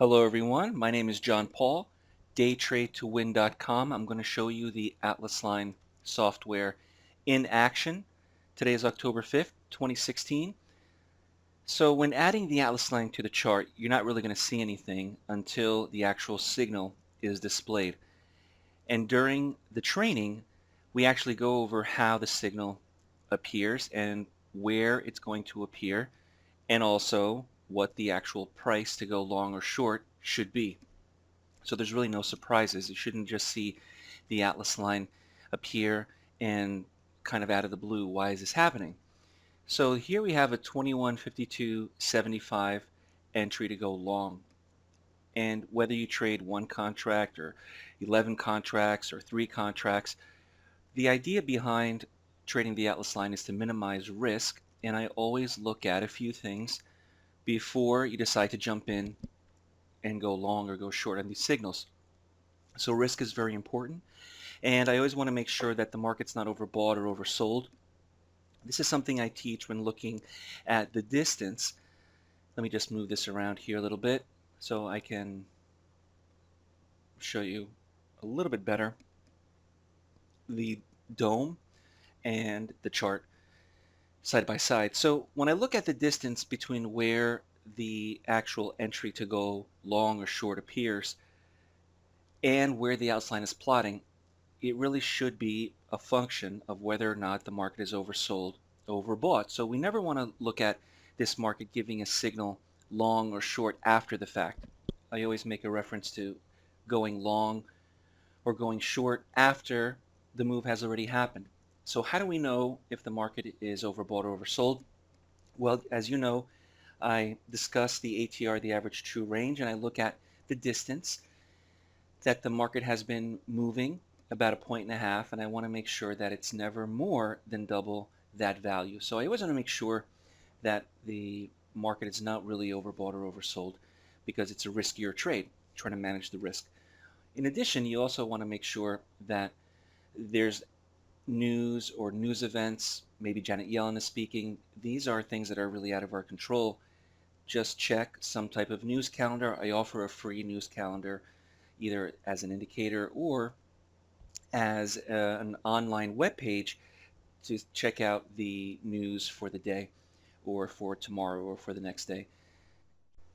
Hello everyone, my name is John Paul, DayTradeToWin.com. I'm going to show you the Atlas Line software in action. Today is October 5th, 2016. So when adding the Atlas Line to the chart, you're not really going to see anything until the actual signal is displayed. And during the training, we actually go over how the signal appears and where it's going to appear, and also what the actual price to go long or short should be. So there's really no surprises. You shouldn't just see the Atlas line appear and kind of out of the blue, why is this happening? So here we have a 21.52.75 entry to go long. And whether you trade one contract or 11 contracts or 3 contracts, the idea behind trading the Atlas line is to minimize risk. And I always look at a few things before you decide to jump in and go long or go short on these signals. So risk is very important, and I always want to make sure that the market's not overbought or oversold. This is something I teach when looking at the distance. Let me just move this around here a little bit so I can show you a little bit better the dome and the chart side by side. So when I look at the distance between where the actual entry to go long or short appears and where the outline is plotting, it really should be a function of whether or not the market is oversold, overbought. So we never want to look at this market giving a signal long or short after the fact. I always make a reference to going long or going short after the move has already happened. So how do we know if the market is overbought or oversold? Well, as you know, I discuss the ATR, the average true range, and I look at the distance that the market has been moving, about 1.5 points, and I want to make sure that it's never more than double that value. So I always want to make sure that the market is not really overbought or oversold, because it's a riskier trade, trying to manage the risk. In addition, you also want to make sure that there's news or news events, maybe Janet Yellen is speaking. These are things that are really out of our control. Just check some type of news calendar. I offer a free news calendar either as an indicator or as an online web page to check out the news for the day or for tomorrow or for the next day.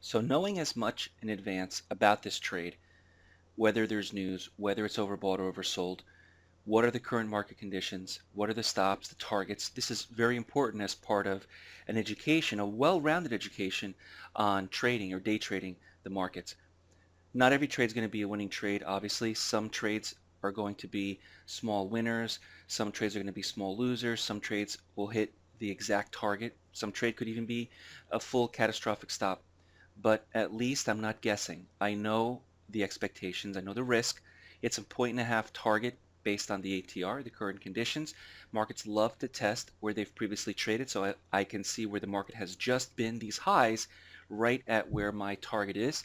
So knowing as much in advance about this trade, whether there's news, whether it's overbought or oversold, what are the current market conditions, what are the stops, the targets, this is very important as part of an education, a well-rounded education on trading or day trading the markets. Not every trade is going to be a winning trade, obviously. Some trades are going to be small winners. Some trades are going to be small losers. Some trades will hit the exact target. Some trade could even be a full catastrophic stop. But at least I'm not guessing. I know the expectations. I know the risk. It's a 1.5 target based on the ATR, the current conditions. Markets love to test where they've previously traded, so I can see where the market has just been these highs right at where my target is.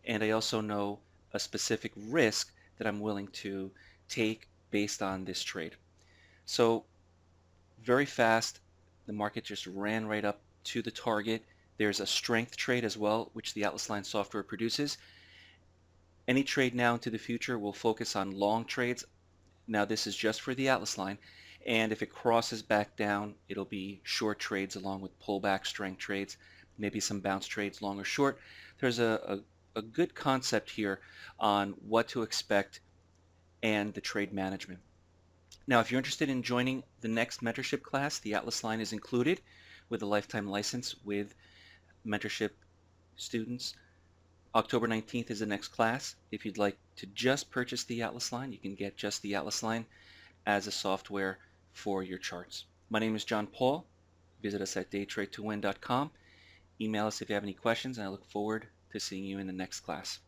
And I also know a specific risk that I'm willing to take based on this trade. So very fast, the market just ran right up to the target. There's a strength trade as well, which the Atlas Line software produces. Any trade now into the future will focus on long trades. Now this is just for the Atlas Line, and if it crosses back down, it'll be short trades along with pullback strength trades, maybe some bounce trades long or short. There's a good concept here on what to expect and the trade management. Now, if you're interested in joining the next mentorship class, the Atlas Line is included with a lifetime license with mentorship students. October 19th is the next class. If you'd like to just purchase the Atlas Line, you can get just the Atlas Line as a software for your charts. My name is John Paul. Visit us at DayTradeToWin.com. Email us if you have any questions, and I look forward to seeing you in the next class.